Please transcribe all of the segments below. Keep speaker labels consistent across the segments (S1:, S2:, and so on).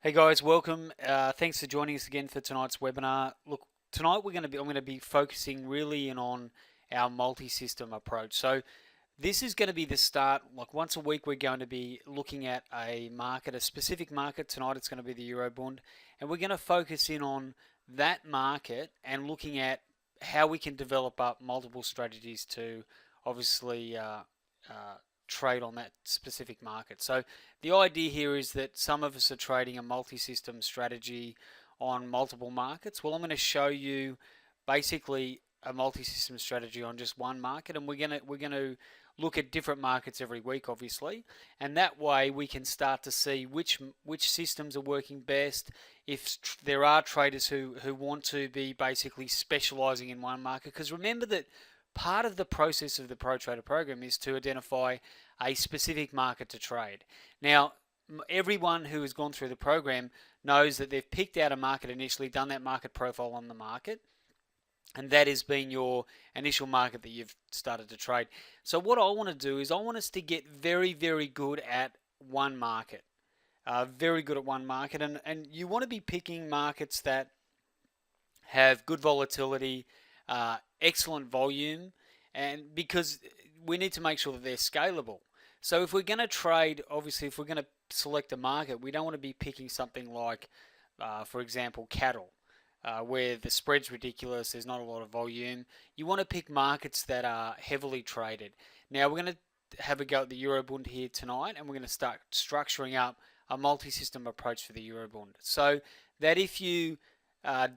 S1: Hey guys, welcome. Thanks for joining us again for tonight's webinar. Look, tonight I'm going to be focusing really in on our multi-system approach. So this is going to be the start. Like once a week, we're going to be looking at a market, a specific market. Tonight, it's going to be the Eurobond, and we're going to focus in on that market and looking at how we can develop up multiple strategies to obviously trade on that specific market. So the idea here is that some of us are trading a multi-system strategy on multiple markets. Well, I'm going to show you basically a multi-system strategy on just one market, and we're going to look at different markets every week, obviously, and that way we can start to see which systems are working best. If there are traders who want to be basically specializing in one market, because remember that part of the process of the Pro Trader program is to identify a specific market to trade. Now, everyone who has gone through the program knows that they've picked out a market initially, done that market profile on the market, and that has been your initial market that you've started to trade. So what I want to do is I want us to get very, very good at one market. Very good at one market, and you want to be picking markets that have good volatility, excellent volume, and because we need to make sure that they're scalable. So if we're going to trade, obviously, if we're going to select a market, we don't want to be picking something like, for example, cattle, where the spread's ridiculous, there's not a lot of volume. You want to pick markets that are heavily traded. Now we're going to have a go at the Eurobond here tonight, and we're going to start structuring up a multi-system approach for the Eurobond. So that if you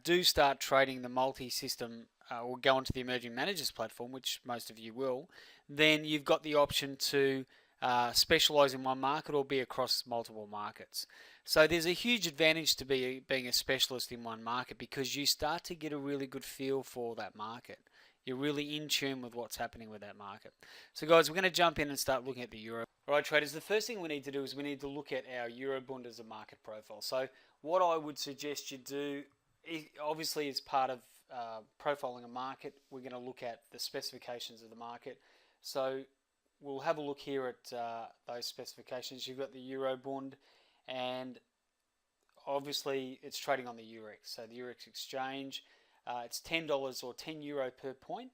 S1: do start trading the multi-system or go onto the emerging managers platform, which most of you will, then you've got the option to specialize in one market or be across multiple markets. So there's a huge advantage to being a specialist in one market, because you start to get a really good feel for that market. You're really in tune with what's happening with that market. So guys, we're going to jump in and start looking at the Euro. All right, traders, the first thing we need to do is we need to look at our Eurobond as a market profile. So what I would suggest you do, obviously as part of profiling a market, we're going to look at the specifications of the market. So we'll have a look here at those specifications. You've got the Eurobond, and obviously it's trading on the Eurex. So the Eurex exchange, it's $10 or €10 per point.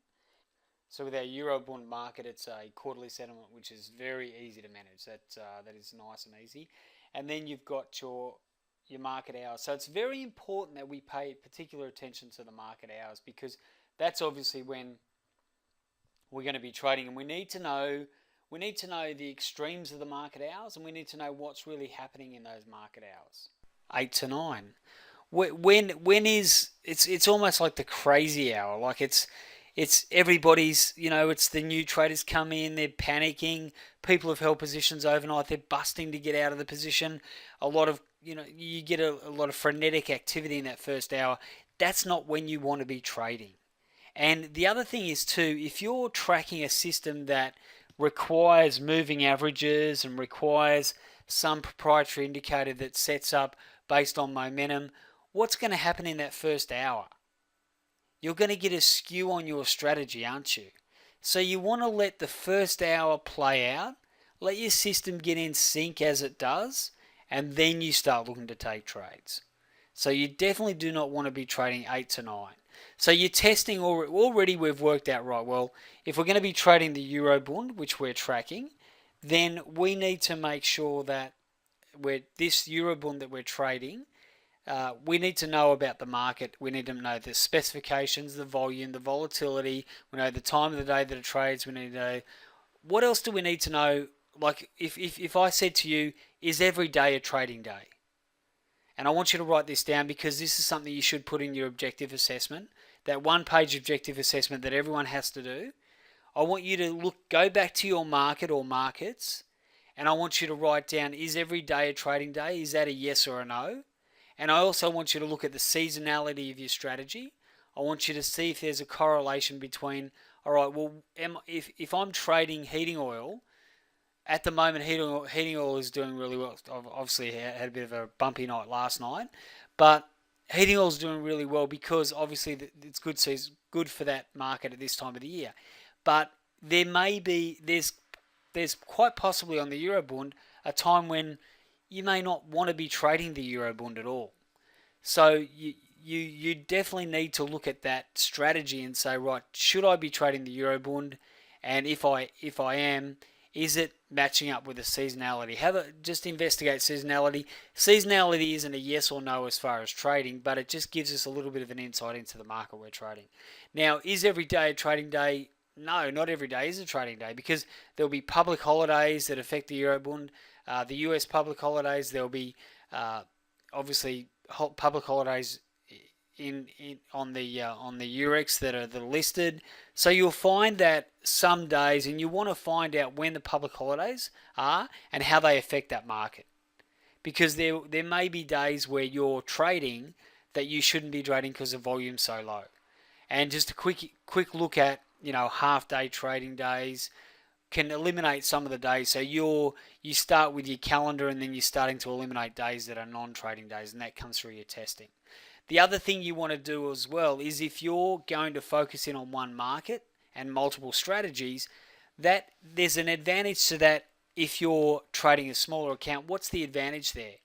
S1: So with our Eurobond market, it's a quarterly settlement, which is very easy to manage. That is nice and easy. And then you've got your market hours. So it's very important that we pay particular attention to the market hours, because that's obviously when we're going to be trading, and we need to know the extremes of the market hours, and we need to know what's really happening in those market hours. 8 to 9. When is it's almost like the crazy hour. Like it's everybody's, it's the new traders come in, they're panicking. People have held positions overnight, they're busting to get out of the position. A lot of, you get a lot of frenetic activity in that first hour. That's not when you want to be trading. And the other thing is too, if you're tracking a system that requires moving averages and requires some proprietary indicator that sets up based on momentum, what's going to happen in that first hour? You're going to get a skew on your strategy, aren't you? So you want to let the first hour play out, let your system get in sync as it does, and then you start looking to take trades. So you definitely do not want to be trading 8 to 9. So you're testing already. We've worked out, right, well, if we're going to be trading the Eurobond, which we're tracking, then we need to make sure that this Eurobond that we're trading, we need to know about the market. We need to know the specifications, the volume, the volatility. We know the time of the day that it trades. We need to know, what else do we need to know? Like if I said to you, is every day a trading day? And I want you to write this down, because this is something you should put in your objective assessment, that one-page objective assessment that everyone has to do. I want you to go back to your market or markets, and I want you to write down, is every day a trading day? Is that a yes or a no? And I also want you to look at the seasonality of your strategy. I want you to see if there's a correlation between, all right, well, if I'm trading heating oil, at the moment, heating oil is doing really well. Obviously, had a bit of a bumpy night last night, but heating oil is doing really well because obviously it's good. So it's good for that market at this time of the year. But there's quite possibly on the Eurobond a time when you may not want to be trading the Eurobond at all. So you definitely need to look at that strategy and say, right, should I be trading the Eurobond? And if I am, is it matching up with the seasonality? Just investigate seasonality. Seasonality isn't a yes or no as far as trading, but it just gives us a little bit of an insight into the market we're trading. Now, is every day a trading day? No, not every day is a trading day, because there'll be public holidays that affect the Eurobond. The US public holidays, there'll be obviously public holidays on the Eurex that are listed. So you'll find that some days, and you want to find out when the public holidays are and how they affect that market, because there may be days where you're trading that you shouldn't be trading because the volume's so low. And just a quick look at half day trading days can eliminate some of the days. So you start with your calendar, and then you're starting to eliminate days that are non-trading days, and that comes through your testing. The other thing you want to do as well is, if you're going to focus in on one market and multiple strategies, that there's an advantage to that. If you're trading a smaller account, what's the advantage there?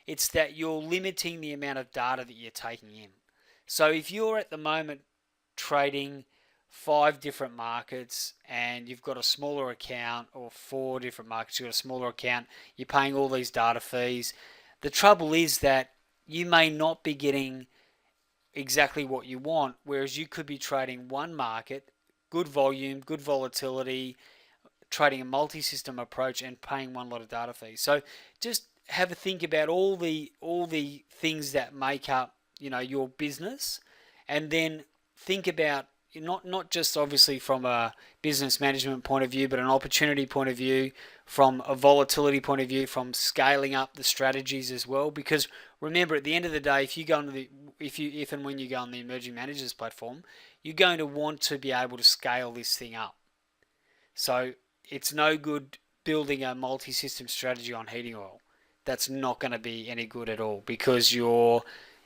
S1: It's that you're limiting the amount of data that you're taking in. So if you're at the moment trading 5 different markets and you've got a smaller account, or 4 different markets, you've got a smaller account, you're paying all these data fees, the trouble is that you may not be getting exactly what you want, whereas you could be trading one market, good volume, good volatility, trading a multi-system approach and paying one lot of data fees. So just have a think about all the things that make up your business, and then think about not just obviously from a business management point of view, but an opportunity point of view, from a volatility point of view, from scaling up the strategies as well. Because remember, at the end of the day, if and when you go on the emerging managers platform, you're going to want to be able to scale this thing up. So it's no good building a multi-system strategy on heating oil. That's not going to be any good at all, because you're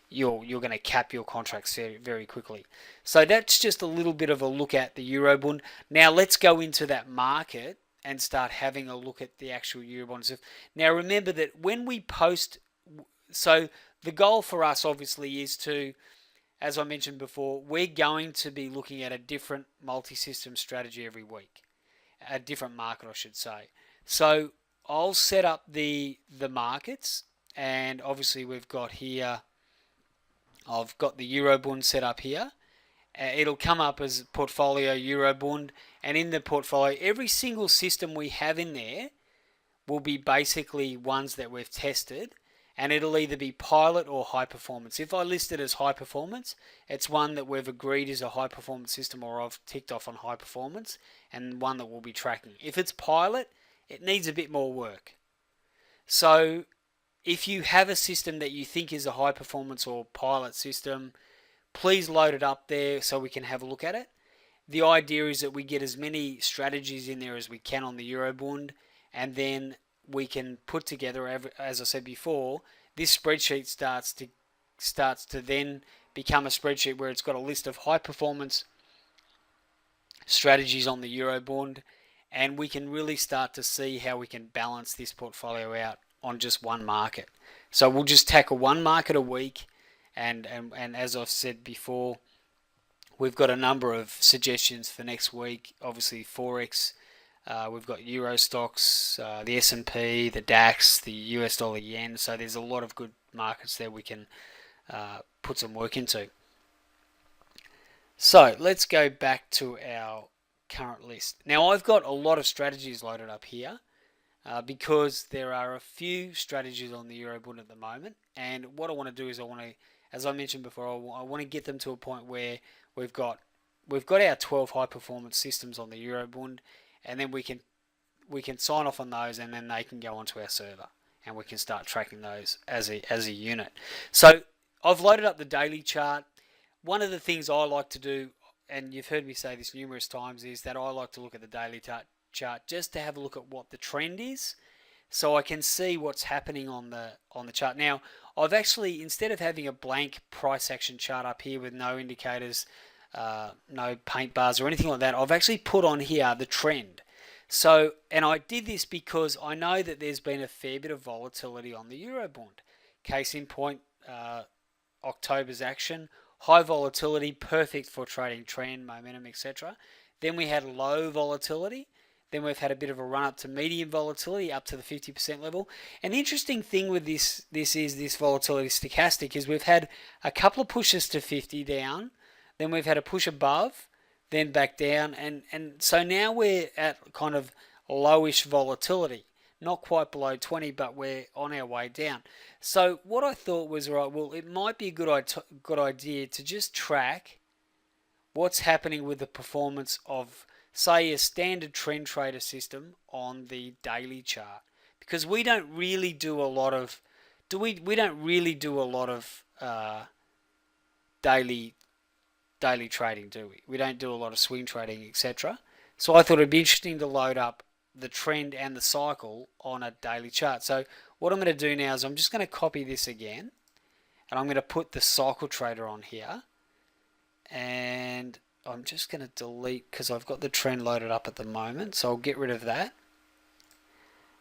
S1: going to cap your contracts very, very quickly. So that's just a little bit of a look at the Eurobond. Now let's go into that market and start having a look at the actual Eurobonds. Now remember that when we post, so the goal for us obviously is to, as I mentioned before, we're going to be looking at a different multi-system strategy every week, a different market I should say. So I'll set up the markets, and obviously we've got here, I've got the Eurobond set up here. It'll come up as portfolio Eurobond, and in the portfolio, every single system we have in there will be basically ones that we've tested, and it'll either be pilot or high performance. If I list it as high performance, it's one that we've agreed is a high performance system, or I've ticked off on high performance, and one that we'll be tracking. If it's pilot, it needs a bit more work. So if you have a system that you think is a high performance or pilot system, please load it up there so we can have a look at it. The idea is that we get as many strategies in there as we can on the Eurobond, and then we can put together, as I said before, this spreadsheet starts to then become a spreadsheet where it's got a list of high performance strategies on the Eurobond, and we can really start to see how we can balance this portfolio out on just one market. So we'll just tackle one market a week, and as I've said before, we've got a number of suggestions for next week. Obviously Forex, we've got Euro stocks, the S&P, the DAX, the US dollar yen. So there's a lot of good markets there we can put some work into. So let's go back to our current list. Now I've got a lot of strategies loaded up here, because there are a few strategies on the Eurobond at the moment, and what I want to do is as I mentioned before, I want to get them to a point where we've got our 12 high performance systems on the Eurobond, and then we can sign off on those, and then they can go onto our server, and we can start tracking those as a unit. So I've loaded up the daily chart. One of the things I like to do, and you've heard me say this numerous times, is that I like to look at the daily chart just to have a look at what the trend is, so I can see what's happening on the chart. Now I've actually, instead of having a blank price action chart up here with no indicators, no paint bars or anything like that, I've actually put on here the trend. So, and I did this because I know that there's been a fair bit of volatility on the Eurobond. Case in point, October's action, high volatility, perfect for trading trend, momentum, etc. Then we had low volatility. Then we've had a bit of a run up to medium volatility, up to the 50% level. And the interesting thing with this volatility stochastic is we've had a couple of pushes to 50 down, then we've had a push above, then back down, and so now we're at kind of lowish volatility. Not quite below 20, but we're on our way down. So what I thought was, right, well, it might be a good idea to just track what's happening with the performance of, say, a standard trend trader system on the daily chart, because we don't really do a lot of we don't really do a lot of daily trading, do we? We don't do a lot of swing trading, etc. So I thought it'd be interesting to load up the trend and the cycle on a daily chart. So what I'm going to do now is I'm just going to copy this again, and I'm going to put the cycle trader on here, and I'm just going to delete because I've got the trend loaded up at the moment, so I'll get rid of that,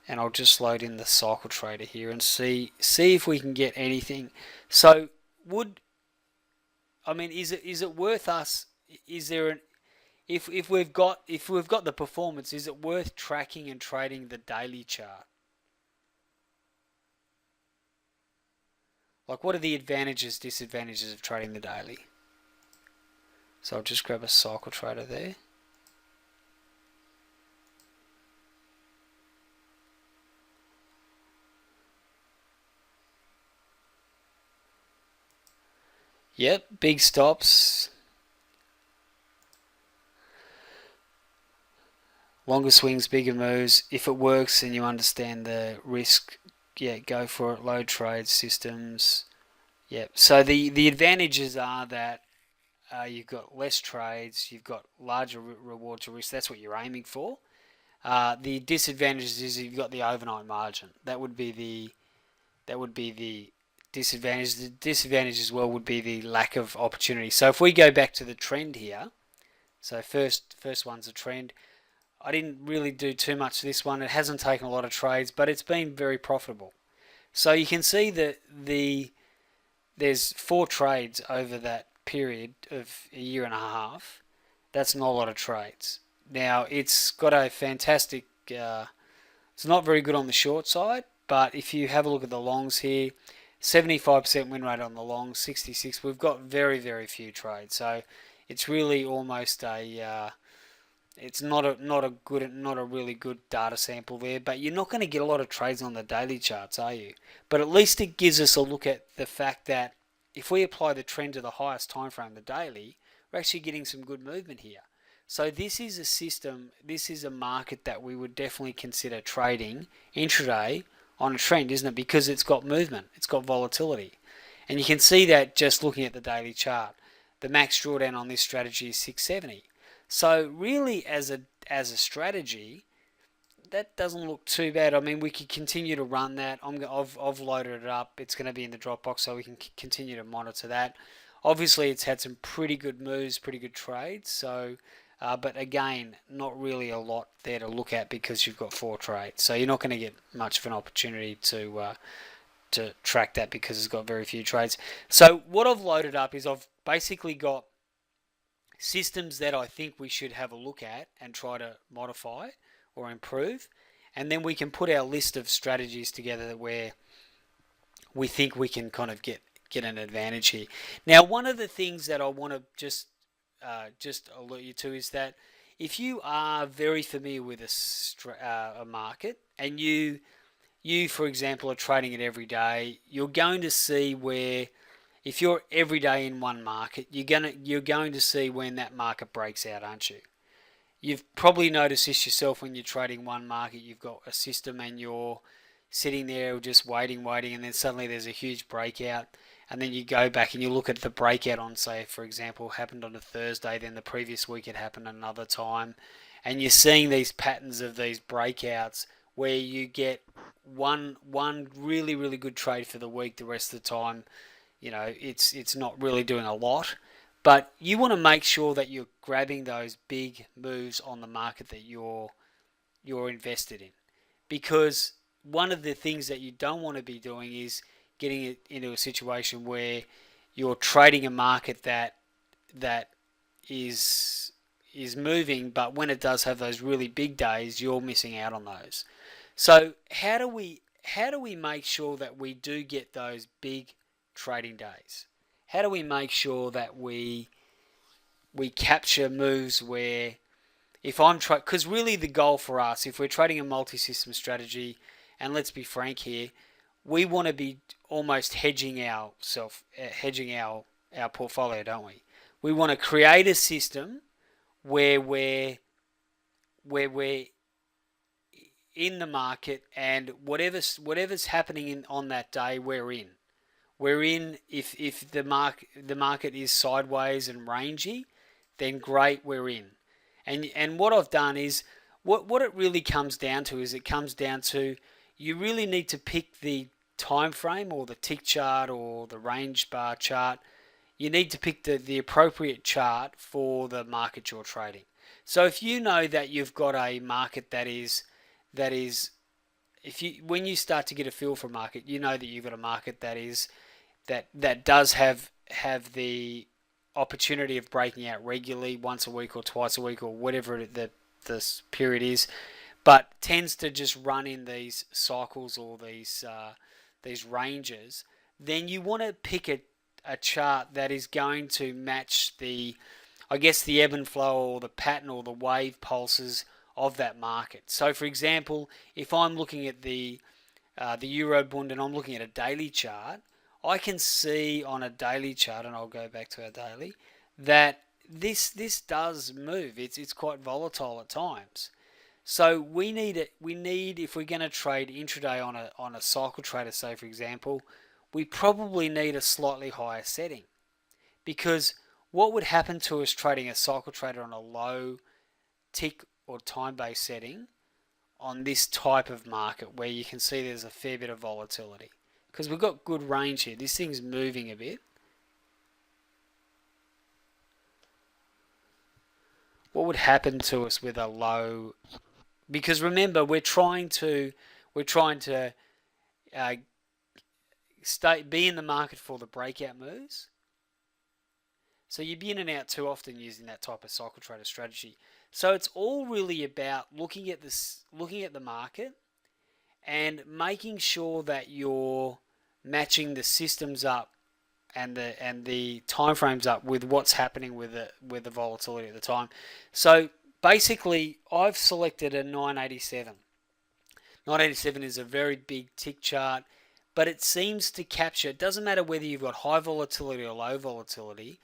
S1: and I'll just load in the cycle trader here and see if we can get anything. So is it worth us? Is there an if we've got the performance, is it worth tracking and trading the daily chart? Like, what are the advantages, disadvantages of trading the daily? So I'll just grab a cycle trader there. Yep, big stops. Longer swings, bigger moves. If it works and you understand the risk, yeah, go for it. Low trade systems. Yep. So the advantages are that you've got less trades, you've got larger reward to risk. That's what you're aiming for. The disadvantages is you've got the overnight margin. That would be the disadvantage. The disadvantage as well would be the lack of opportunity. So if we go back to the trend here, so first one's a trend. I didn't really do too much to this one. It hasn't taken a lot of trades, but it's been very profitable. So you can see that there's 4 trades over that period of a year and a half. That's not a lot of trades. Now, it's got a fantastic, it's not very good on the short side, but if you have a look at the longs here, 75% win rate on the longs, 66. We've got very, very few trades. So it's really almost it's not a really good data sample there, but you're not going to get a lot of trades on the daily charts, are you? But at least it gives us a look at the fact that if we apply the trend to the highest time frame, the daily, we're actually getting some good movement here. So this is a system, this is a market that we would definitely consider trading intraday on a trend, isn't it? Because it's got movement, it's got volatility. And you can see that just looking at the daily chart. The max drawdown on this strategy is 670. So really, as a strategy, that doesn't look too bad. I mean, we could continue to run that. I've loaded it up. It's going to be in the Dropbox, so we can continue to monitor that. Obviously, it's had some pretty good moves, pretty good trades. So, but again, not really a lot there to look at because you've got 4 trades. So you're not going to get much of an opportunity to track that because it's got very few trades. So what I've loaded up is I've basically got systems that I think we should have a look at and try to modify or improve, and then we can put our list of strategies together where we think we can kind of get an advantage here. Now, one of the things that I want to just alert you to is that if you are very familiar with a market and you for example are trading it every day, you're going to see where, if you're every day in one market, you're going to see when that market breaks out, aren't you? You've probably noticed this yourself when you're trading one market. You've got a system and you're sitting there just waiting, and then suddenly there's a huge breakout, and then you go back and you look at the breakout on, say, for example, happened on a Thursday, then the previous week it happened another time, and you're seeing these patterns of these breakouts where you get one really, really good trade for the week. The rest of the time, it's not really doing a lot, but you want to make sure that you're grabbing those big moves on the market that you're you're invested in. Because one of the things that you don't want to be doing is getting it into a situation where you're trading a market that is moving, but when it does have those really big days, you're missing out on those. So how do we make sure that we do get those big trading days? How do we make sure that we capture moves where if I'm because really the goal for us, if we're trading a multi-system strategy, and let's be frank here, we want to be almost hedging our portfolio, don't we? We want to create a system where we're in the market, and whatever's happening on that day, we're in. We're in if the market is sideways and rangy, then great, we're in. And what I've done is what it really comes down to is it comes down to you really need to pick the time frame or the tick chart or the range bar chart. You need to pick the appropriate chart for the market you're trading. So if you know that you've got a market that is if you when you start to get a feel for a market, you know that you've got a market that does have the opportunity of breaking out regularly once a week or twice a week or whatever this period is, but tends to just run in these cycles or these ranges, then you want to pick a chart that is going to match the ebb and flow or the pattern or the wave pulses of that market. So for example, if I'm looking at the Eurobond and I'm looking at a daily chart, I can see on a daily chart, and I'll go back to our daily, that this does move. It's quite volatile at times. So we need if we're going to trade intraday on a cycle trader, say for example, we probably need a slightly higher setting, because what would happen to us trading a cycle trader on a low tick or time-based setting on this type of market where you can see there's a fair bit of volatility? Because we've got good range here. This thing's moving a bit. What would happen to us with a low? Because remember, we're trying to be in the market for the breakout moves. So you'd be in and out too often using that type of cycle trader strategy. So it's all really about looking at the market and making sure that you're matching the systems up and the time frames up with what's happening with the volatility at the time. So basically, I've selected a 987. 987 is a very big tick chart, but it seems to capture. It doesn't matter whether you've got high volatility or low volatility.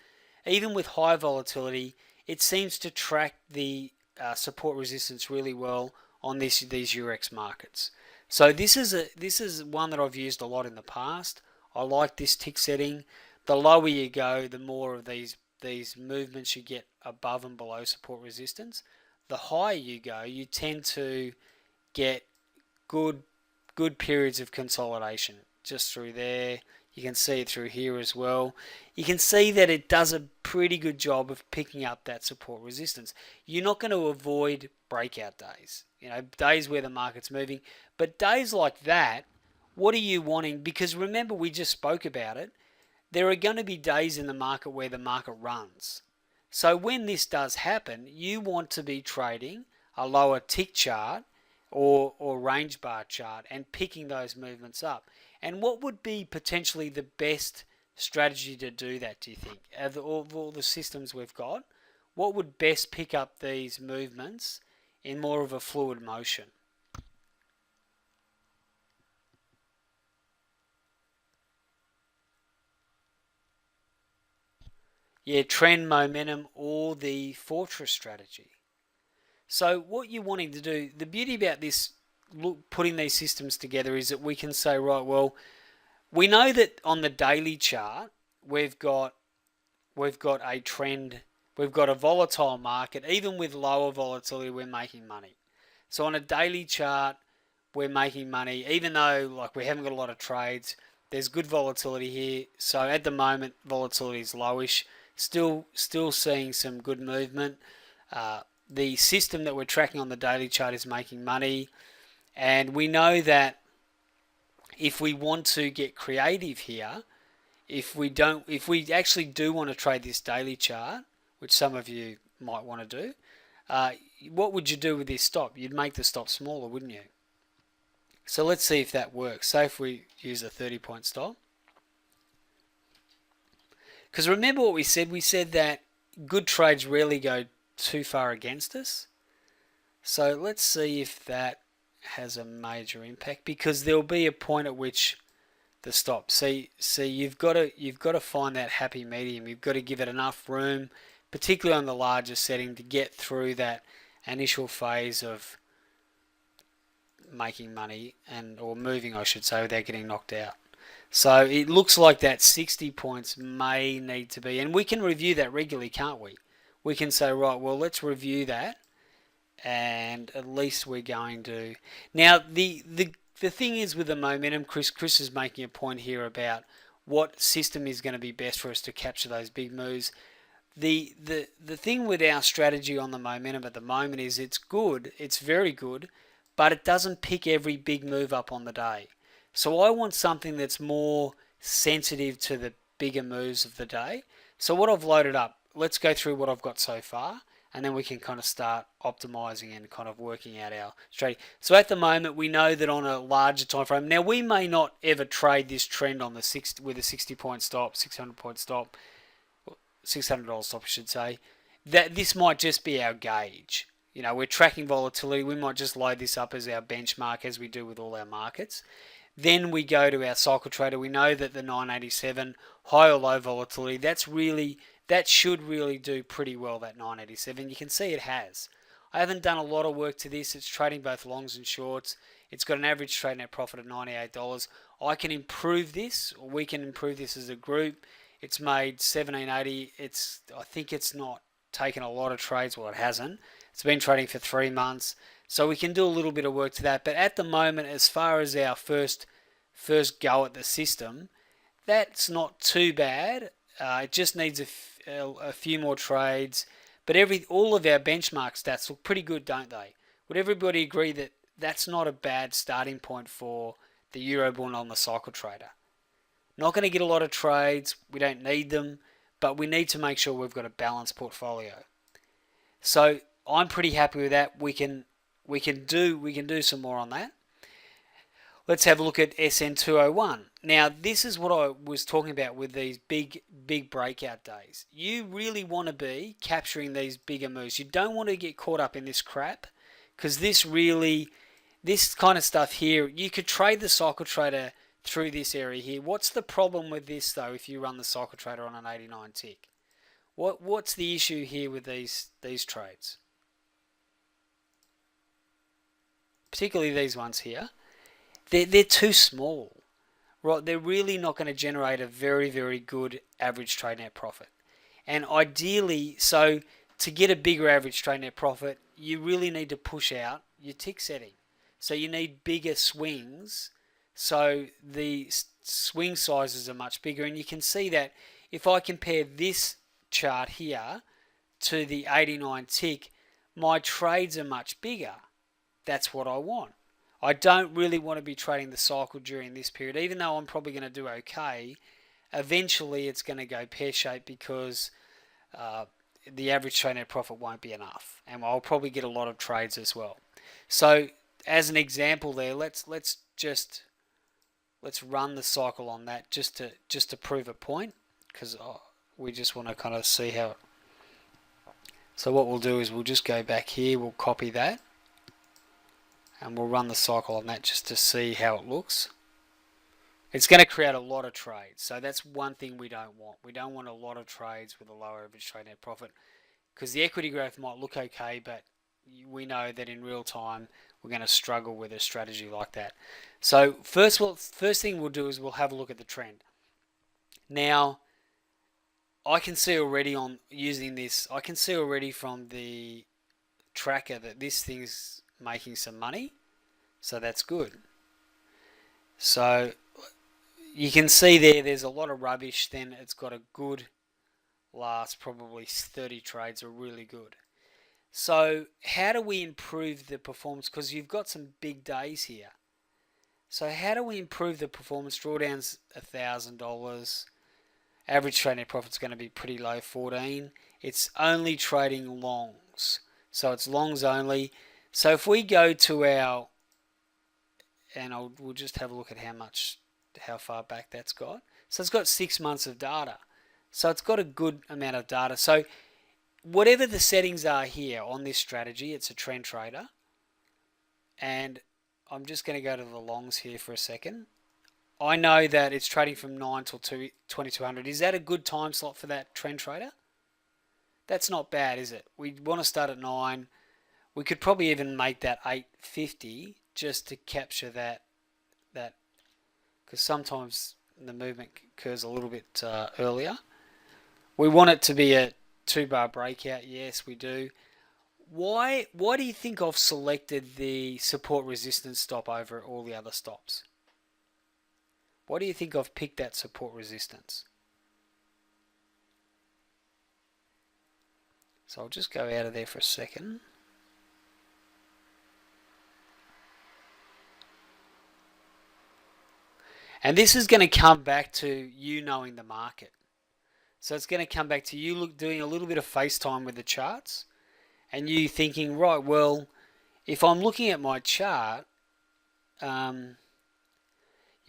S1: Even with high volatility, it seems to track the support resistance really well on these Eurex markets. So this is one that I've used a lot in the past. I like this tick setting. The lower you go, the more of these movements you get above and below support resistance. The higher you go, you tend to get good periods of consolidation just through there. You can see it through here as well. You can see that it does a pretty good job of picking up that support resistance. You're not going to avoid breakout days, days where the market's moving, but days like that, what are you wanting? Because remember, we just spoke about it. There are going to be days in the market where the market runs. So when this does happen, you want to be trading a lower tick chart or range bar chart and picking those movements up. And what would be potentially the best strategy to do that, do you think? Of all the systems we've got, what would best pick up these movements in more of a fluid motion? Yeah, trend, momentum, or the fortress strategy. So what you're wanting to do, the beauty about this, putting these systems together, is that we can say, right, well, we know that on the daily chart, we've got a trend, we've got a volatile market. Even with lower volatility, we're making money. So on a daily chart, we're making money, even though we haven't got a lot of trades. There's good volatility here. So at the moment, volatility is lowish. Still seeing some good movement. the system that we're tracking on the daily chart is making money, and we know that if we want to get creative here, if we actually do want to trade this daily chart, which some of you might want to do, what would you do with this stop? You'd make the stop smaller, wouldn't you? So let's see if that works. Say if we use a 30-point stop. Because remember what we said? We said that good trades rarely go too far against us. So let's see if that has a major impact, because there'll be a point at which the stop. See, you've got to find that happy medium. You've got to give it enough room, particularly on the larger setting, to get through that initial phase of making money or moving, I should say, without getting knocked out. So it looks like that 60 points may need to be, and we can review that regularly, can't we? We can say, right, well, let's review that, and at least we're going to. Now, the thing is with the momentum, Chris is making a point here about what system is going to be best for us to capture those big moves. The thing with our strategy on the momentum at the moment is it's good, it's very good, but it doesn't pick every big move up on the day. So I want something that's more sensitive to the bigger moves of the day. So what I've loaded up, let's go through what I've got so far, and then we can kind of start optimizing and kind of working out our strategy. So at the moment, we know that on a larger time frame, now we may not ever trade this trend on the with a 60-point stop, 600-point stop, $600 stop, I should say. That this might just be our gauge. You know, we're tracking volatility. We might just load this up as our benchmark, as we do with all our markets. Then we go to our cycle trader. We know that the 987 high or low volatility, that should really do pretty well, that 987. You can see it has. I haven't done a lot of work to this. It's trading both longs and shorts. It's got an average trade net profit of $98. I can improve this, or we can improve this as a group. It's made 1780. I think it's not taken a lot of trades. Well, it hasn't. It's been trading for 3 months. So we can do a little bit of work to that. But at the moment, as far as our first go at the system, that's not too bad. It just needs a few more trades. But all of our benchmark stats look pretty good, don't they? Would everybody agree that that's not a bad starting point for the Eurobond on the cycle trader? Not going to get a lot of trades. We don't need them. But we need to make sure we've got a balanced portfolio. So I'm pretty happy with that. We can do some more on that. Let's have a look at SN201. Now, this is what I was talking about with these big breakout days. You really want to be capturing these bigger moves. You don't want to get caught up in this crap, because this kind of stuff here, you could trade the cycle trader through this area here. What's the problem with this, though, if you run the cycle trader on an 89 tick? What's the issue here with these trades? Particularly these ones here. They're too small, right? They're really not going to generate a very, very good average trade net profit. And ideally, so to get a bigger average trade net profit, you really need to push out your tick setting. So you need bigger swings, so the swing sizes are much bigger. And you can see that if I compare this chart here to the 89 tick, my trades are much bigger. That's what I want. I don't really want to be trading the cycle during this period, even though I'm probably going to do okay. Eventually, it's going to go pear-shaped, because the average trade net profit won't be enough, and I'll probably get a lot of trades as well. So, as an example, there, let's run the cycle on that just to prove a point, because we just want to kind of see how. So what we'll do is we'll just go back here. We'll copy that. And we'll run the cycle on that just to see how it looks. It's going to create a lot of trades. So that's one thing we don't want. We don't want a lot of trades with a lower average trade net profit, because the equity graph might look okay, but we know that in real time we're going to struggle with a strategy like that. So first thing we'll do is we'll have a look at the trend. Now, I can see already on using this, I can see already from the tracker that this thing's making some money, so that's good. So you can see there's a lot of rubbish. Then it's got a good last, probably 30 trades are really good. So how do we improve the performance? Because you've got some big days here. So how do we improve the performance? Drawdown's $1,000. Average trading profit's going to be pretty low, 14. It's only trading longs. So it's longs only. So if we go to our, and we'll just have a look at how far back that's got. So it's got 6 months of data. So it's got a good amount of data. So whatever the settings are here on this strategy, it's a trend trader. And I'm just going to go to the longs here for a second. I know that it's trading from 9 till 2200. Is that a good time slot for that trend trader? That's not bad, is it? We want to start at 9. We could probably even make that 850 just to capture that because sometimes the movement occurs a little bit earlier. We want it to be a 2-bar breakout. Yes, we do. Why do you think I've selected the support resistance stop over all the other stops? Why do you think I've picked that support resistance? So I'll just go out of there for a second. And this is going to come back to you knowing the market. So it's going to come back to you doing a little bit of FaceTime with the charts and you thinking, right, well, if I'm looking at my chart, yeah,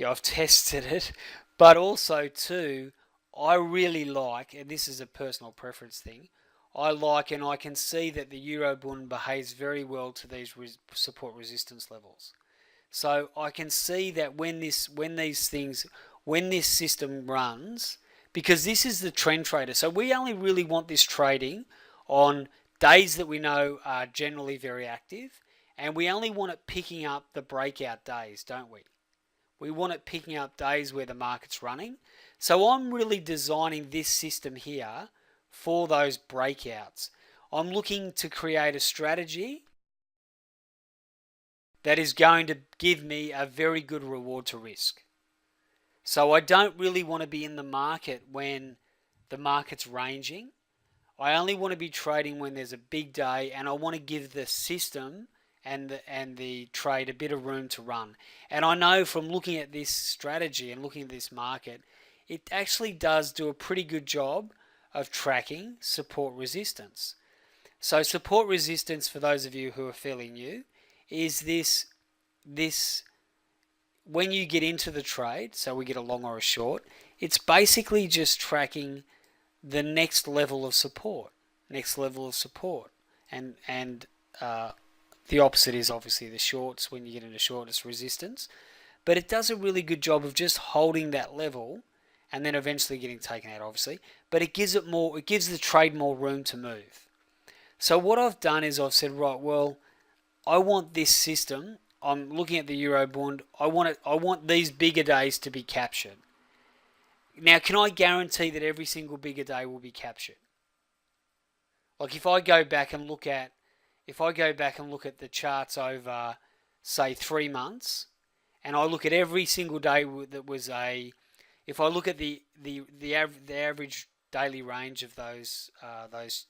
S1: I've tested it, but also too, I really like, and this is a personal preference thing, I like and I can see that the Eurobond behaves very well to these support resistance levels. So I can see that when this system runs, because this is the trend trader, so we only really want this trading on days that we know are generally very active, and we only want it picking up the breakout days, don't we? We want it picking up days where the market's running. So I'm really designing this system here for those breakouts. I'm looking to create a strategy that is going to give me a very good reward to risk. So I don't really want to be in the market when the market's ranging. I only want to be trading when there's a big day, and I want to give the system and the trade a bit of room to run. And I know from looking at this strategy and looking at this market, it actually does do a pretty good job of tracking support resistance. So support resistance, for those of you who are fairly new, is this when you get into the trade, so we get a long or a short, it's basically just tracking the next level of support, and the opposite is obviously the shorts. When you get into short, it's resistance, but it does a really good job of just holding that level and then eventually getting taken out, obviously, but it gives the trade more room to move. So what I've done is I've said, right, well, I want this system. I'm looking at the Eurobond. I want these bigger days to be captured. Now, can I guarantee that every single bigger day will be captured? Like if I go back and look at the charts over, say, 3 months, and I look at every single day that was if I look at the average daily range of those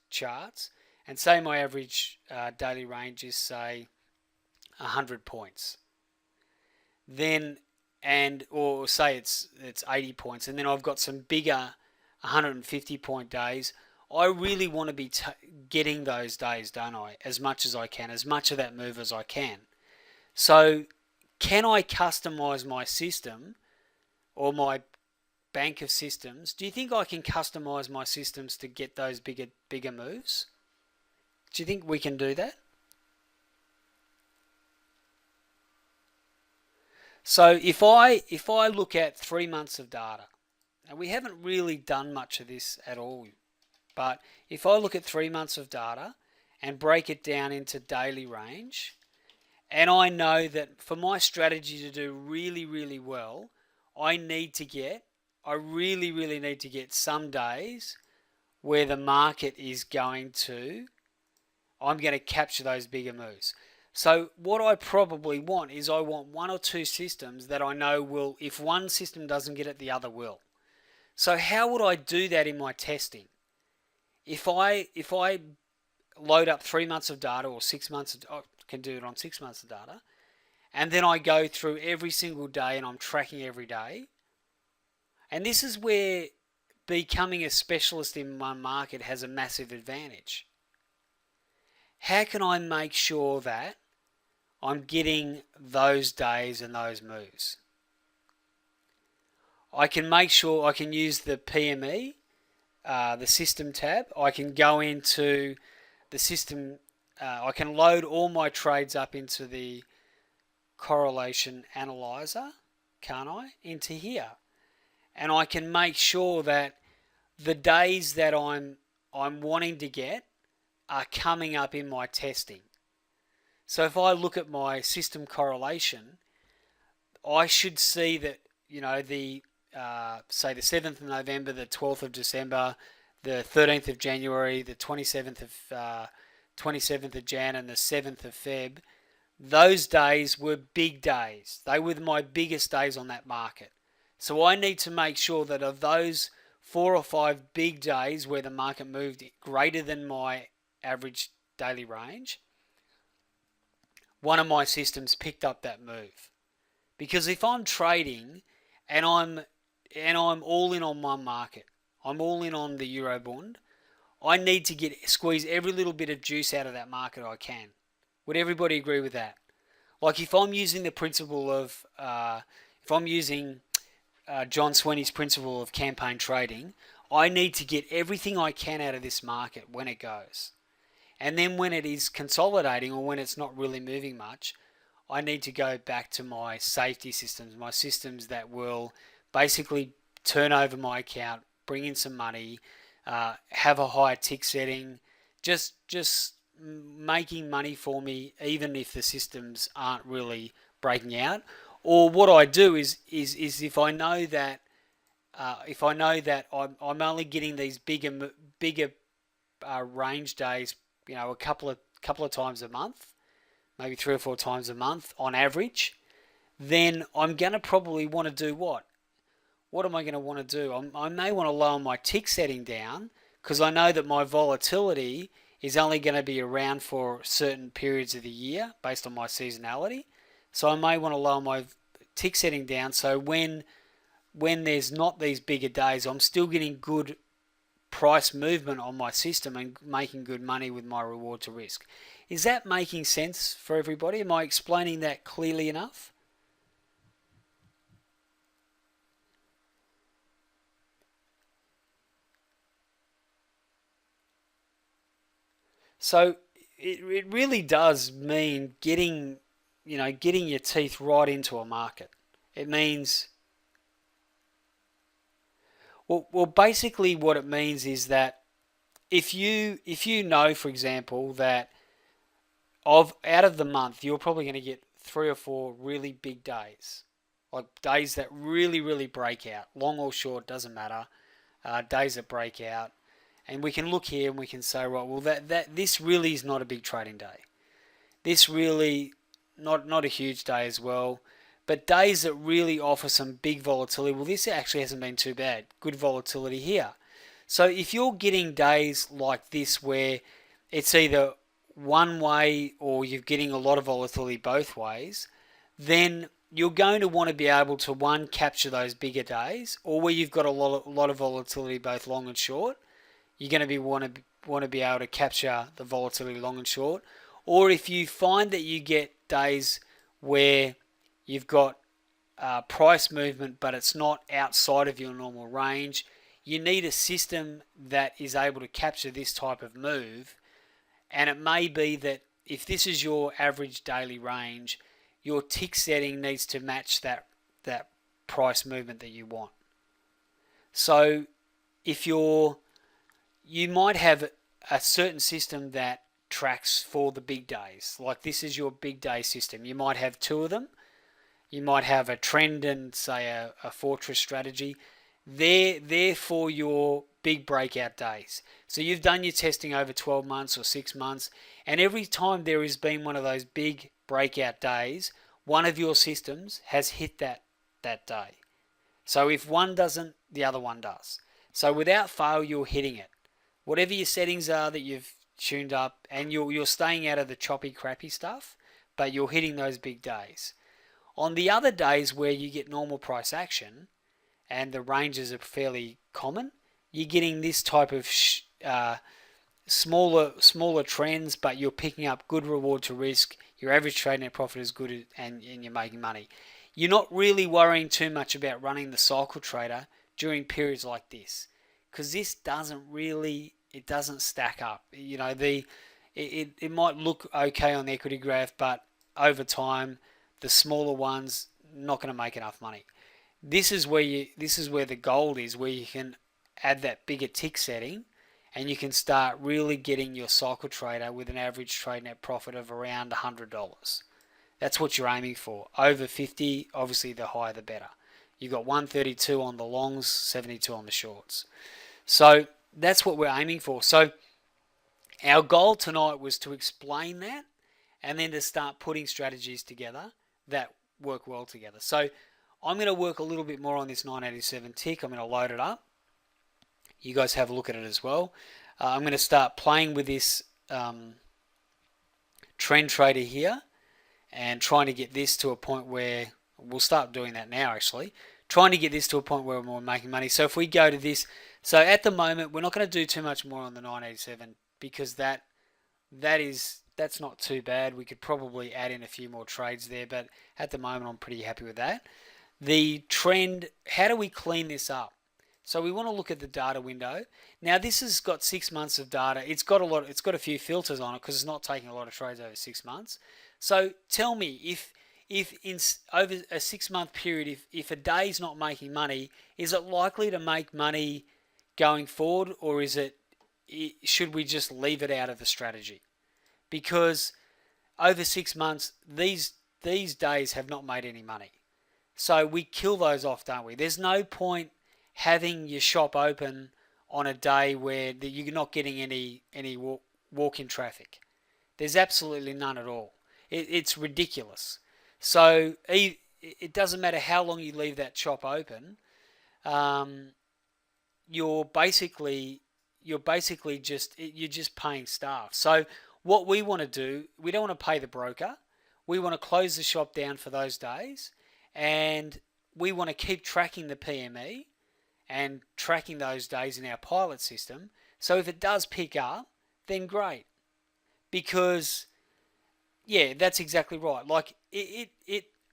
S1: charts, and say my average daily range is, say, 100 points, then or say it's 80 points, and then I've got some bigger 150 point days. I really want to be getting those days, don't I? As much as I can, as much of that move as I can. So can I customize my system or my bank of systems? Do you think I can customize my systems to get those bigger moves? Do you think we can do that? So if I look at 3 months of data, and we haven't really done much of this at all, but if I look at 3 months of data and break it down into daily range, and I know that for my strategy to do really, really well, I really, really need to get some days where the market is I'm going to capture those bigger moves. So what I probably want is I want 1 or 2 systems that I know will, if one system doesn't get it, the other will. So how would I do that in my testing? If I load up 3 months of data or 6 months. I can do it on 6 months of data, and then I go through every single day and I'm tracking every day. And this is where becoming a specialist in one market has a massive advantage. How can I make sure that I'm getting those days and those moves? I can make sure I can use the PME, the system tab. I can go into the system. I can load all my trades up into the correlation analyzer, can't I? Into here. And I can make sure that the days that I'm wanting to get are coming up in my testing. So if I look at my system correlation, I should see that, the say the 7th of November, the 12th of December, the 13th of January, the 27th of Jan, and the 7th of Feb. Those days were big days. They were my biggest days on that market. So I need to make sure that of those 4 or 5 big days where the market moved greater than my average daily range, one of my systems picked up that move. Because if I'm trading and I'm all in on one market, I'm all in on the Eurobond, I need to squeeze every little bit of juice out of that market I can. Would everybody agree with that? Like if I'm using the principle of, if I'm using John Sweeney's principle of campaign trading, I need to get everything I can out of this market when it goes. And then when it is consolidating or when it's not really moving much, I need to go back to my safety systems, my systems that will basically turn over my account, bring in some money, have a higher tick setting, just making money for me, even if the systems aren't really breaking out. Or what I do is if I know that I'm only getting these bigger range days, a couple of times a month, maybe 3 or 4 times a month on average, then I'm going to probably want to do what? What am I going to want to do? I may want to lower my tick setting down because I know that my volatility is only going to be around for certain periods of the year based on my seasonality. So I may want to lower my tick setting down so when there's not these bigger days, I'm still getting good price movement on my system and making good money with my reward to risk. Is that making sense for everybody? Am I explaining that clearly enough? So it really does mean getting your teeth right into a market. It means, well, basically what it means is that if you know, for example, that out of the month, you're probably going to get 3 or 4 really big days, like days that really, really break out, long or short, doesn't matter, days that break out. And we can look here and we can say, right, well, this really is not a big trading day. This really, not a huge day as well. But days that really offer some big volatility, well, this actually hasn't been too bad. Good volatility here. So if you're getting days like this where it's either one way or you're getting a lot of volatility both ways, then you're going to want to be able to, one, capture those bigger days, or where you've got a lot of volatility both long and short, you're going to want to be able to capture the volatility long and short. Or if you find that you get days where you've got price movement but it's not outside of your normal range, you need a system that is able to capture this type of move. And it may be that if this is your average daily range, your tick setting needs to match that price movement that you want. So if you might have a certain system that tracks for the big days. Like this is your big day system. You might have 2 of them. You might have a trend and say a fortress strategy. They're for your big breakout days. So you've done your testing over 12 months or 6 months, and every time there has been one of those big breakout days, one of your systems has hit that day. So if one doesn't, the other one does. So without fail, you're hitting it. Whatever your settings are that you've tuned up, and you're staying out of the choppy, crappy stuff, but you're hitting those big days. On the other days where you get normal price action and the ranges are fairly common, you're getting this type of smaller trends, but you're picking up good reward to risk. Your average trade net profit is good, and you're making money. You're not really worrying too much about running the cycle trader during periods like this, because this it doesn't stack up. It might look okay on the equity graph, but over time, the smaller ones not going to make enough money. This is where the gold is, where you can add that bigger tick setting, and you can start really getting your cycle trader with an average trade net profit of around $100. That's what you're aiming for. Over 50, obviously the higher the better. You've got 132 on the longs, 72 on the shorts. So that's what we're aiming for. So our goal tonight was to explain that, and then to start putting strategies together that work well together. So I'm going to work a little bit more on this 987 tick. I'm going to load it up. You guys have a look at it as well. I'm going to start playing with this trend trader here and trying to get this to a point where we'll start doing that now, actually. Trying to get this to a point where we're making money. So if we go to this, so at the moment we're not going to do too much more on the 987 because that's not too bad. We could probably add in a few more trades there, but at the moment I'm pretty happy with that. The trend, how do we clean this up? So we want to look at the data window. Now this has got 6 months of data. It's got a few filters on it because it's not taking a lot of trades over 6 months. So tell me, if in over a 6 month period, if a day's not making money, is it likely to make money going forward, or should we just leave it out of the strategy? Because over 6 months, these days have not made any money. So we kill those off, don't we? There's no point having your shop open on a day where you're not getting any walk-in traffic. There's absolutely none at all. It's ridiculous. So it doesn't matter how long you leave that shop open. You're basically just paying staff. So what we want to do, we don't want to pay the broker. We want to close the shop down for those days, and we want to keep tracking the PME and tracking those days in our pilot system. So if it does pick up, then great. Because, yeah, that's exactly right. Like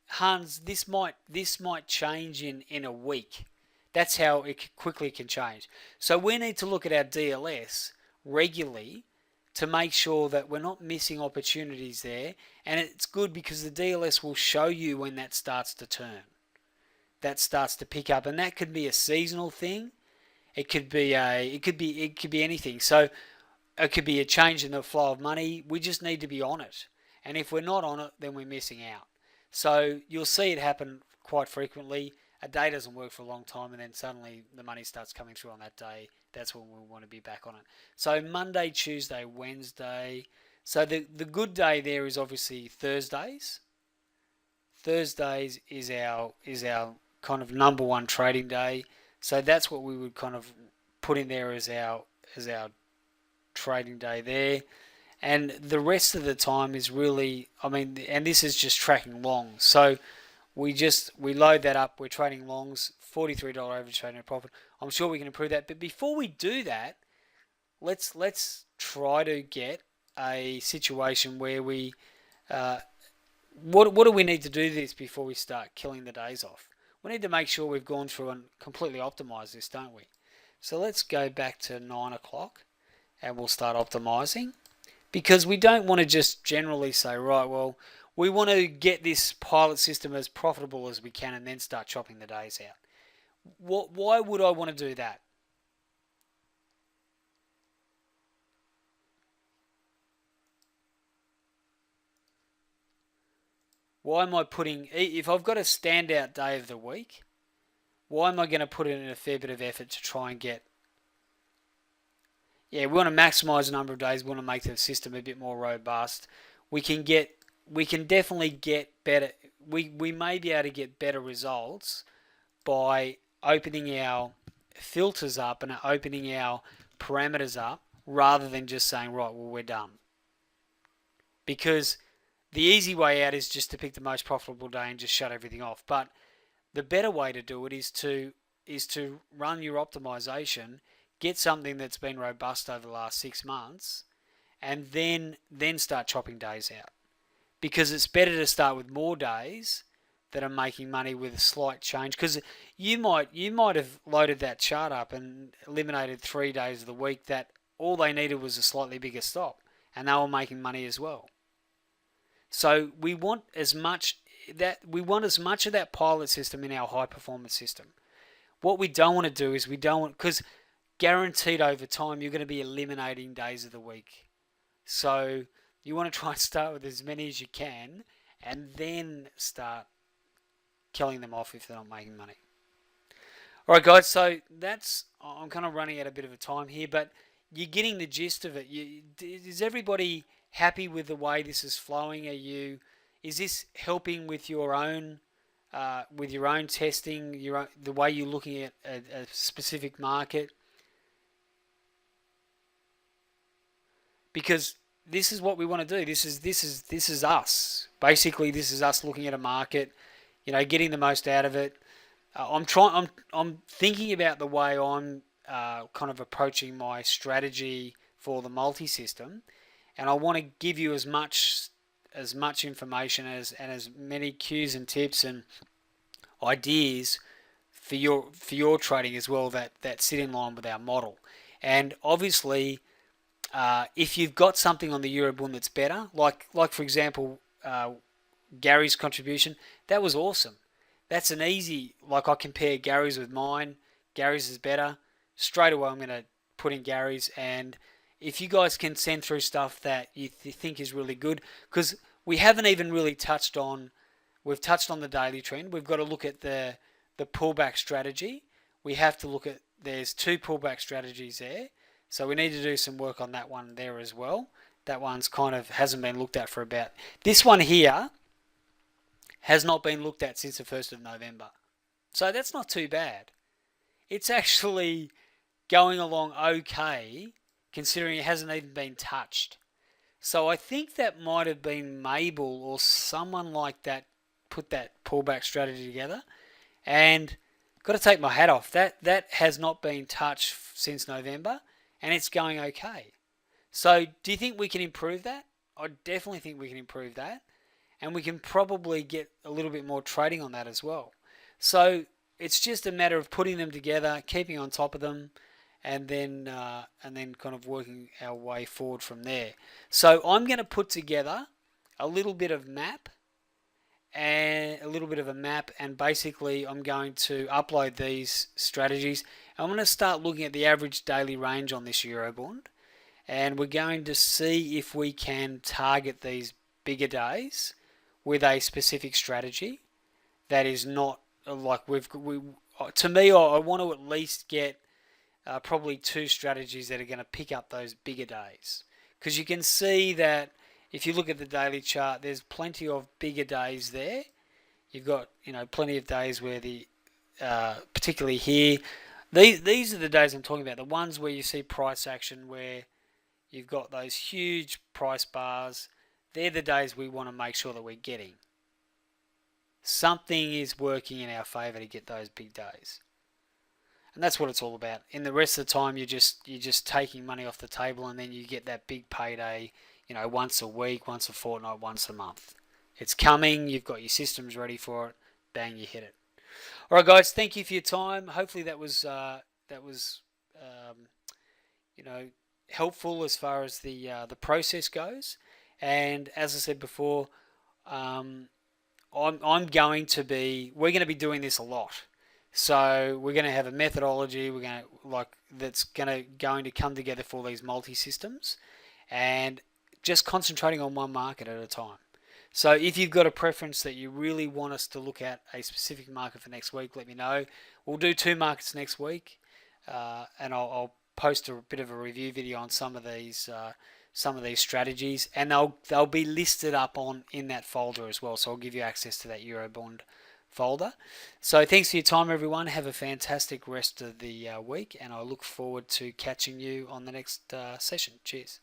S1: Hans, this might change in a week. That's how it quickly can change. So we need to look at our DLS regularly to make sure that we're not missing opportunities there. And it's good because the DLS will show you when that starts to turn. That starts to pick up, and that could be a seasonal thing. It could be anything. So it could be a change in the flow of money. We just need to be on it. And if we're not on it, then we're missing out. So you'll see it happen quite frequently. A day doesn't work for a long time, and then suddenly the money starts coming through on that day. That's when we want to be back on it. So Monday, Tuesday, Wednesday. So the good day there is obviously Thursdays. Thursdays is our kind of number one trading day. So that's what we would kind of put in there as our trading day there. And the rest of the time is really, and this is just tracking longs. So we load that up. We're trading longs, $43 average trading profit. I'm sure we can improve that. But before we do that, let's try to get a situation where we, what do we need to do this before we start killing the days off? We need to make sure we've gone through and completely optimized this, don't we? So let's go back to 9 o'clock and we'll start optimizing. Because we don't want to just generally say, right, well, we want to get this pilot system as profitable as we can and then start chopping the days out. Why would I want to do that? Why am I if I've got a standout day of the week, why am I going to put in a fair bit of effort to try and get... Yeah, we want to maximize the number of days. We want to make the system a bit more robust. We can definitely get better. We may be able to get better results by opening our filters up and opening our parameters up rather than just saying, right, well, we're done. Because the easy way out is just to pick the most profitable day and just shut everything off. But the better way to do it is to run your optimization, get something that's been robust over the last 6 months, and then start chopping days out. Because it's better to start with more days that are making money with a slight change. Because you might have loaded that chart up and eliminated 3 days of the week that all they needed was a slightly bigger stop, and they were making money as well. So we want as much of that pilot system in our high performance system. What we don't want to do is because guaranteed over time you're going to be eliminating days of the week. So you want to try and start with as many as you can and then start killing them off if they're not making money. Alright guys, so I'm kind of running out a bit of a time here, but you're getting the gist of it. Is everybody happy with the way this is flowing? Is this helping with your own testing, the way you're looking at a specific market? Because this is what we want to do. This is us. Basically, this is us looking at a market, getting the most out of it. I'm thinking about the way I'm kind of approaching my strategy for the multi-system, and I want to give you as much information and as many cues and tips and ideas for your trading as well that sit in line with our model. And obviously, if you've got something on the Eurobond that's better, like for example, Gary's contribution, that was awesome. That's an easy, I compare Gary's with mine. Gary's is better. Straight away I'm going to put in Gary's, and if you guys can send through stuff that you think is really good, because we haven't even really touched on the daily trend. We've got to look at the pullback strategy. We have to look at, there's 2 pullback strategies there. So we need to do some work on that one there as well. That one's kind of hasn't been looked at for about, this one here has not been looked at since the 1st of November. So that's not too bad. It's actually going along okay, considering it hasn't even been touched. So I think that might have been Mabel or someone like that put that pullback strategy together. And got to take my hat off. That has not been touched since November, and it's going okay. So do you think we can improve that? I definitely think we can improve that. And we can probably get a little bit more trading on that as well. So it's just a matter of putting them together, keeping on top of them, and then kind of working our way forward from there. So I'm going to put together a little bit of map, and basically I'm going to upload these strategies. I'm going to start looking at the average daily range on this Eurobond, and we're going to see if we can target these bigger days with a specific strategy that is not like to me, I want to at least get probably 2 strategies that are going to pick up those bigger days, because you can see that if you look at the daily chart, there's plenty of bigger days there. You've got plenty of days where particularly here, these are the days I'm talking about, the ones where you see price action, where you've got those huge price bars. They're the days we want to make sure that we're getting. Something is working in our favour to get those big days. And that's what it's all about. In the rest of the time, you're just taking money off the table, and then you get that big payday, once a week, once a fortnight, once a month. It's coming. You've got your systems ready for it. Bang, you hit it. All right, guys. Thank you for your time. Hopefully that was helpful as far as the process goes. And as I said before, we're going to be doing this a lot. So we're going to have a methodology. We're going to that's going to come together for these multi-systems, and just concentrating on one market at a time. So if you've got a preference that you really want us to look at a specific market for next week, let me know. We'll do 2 markets next week, and I'll post a bit of a review video on some of these strategies, and they'll be listed up in that folder as well. So I'll give you access to that Eurobond folder. So thanks for your time, everyone. Have a fantastic rest of the week, and I look forward to catching you on the next session. Cheers.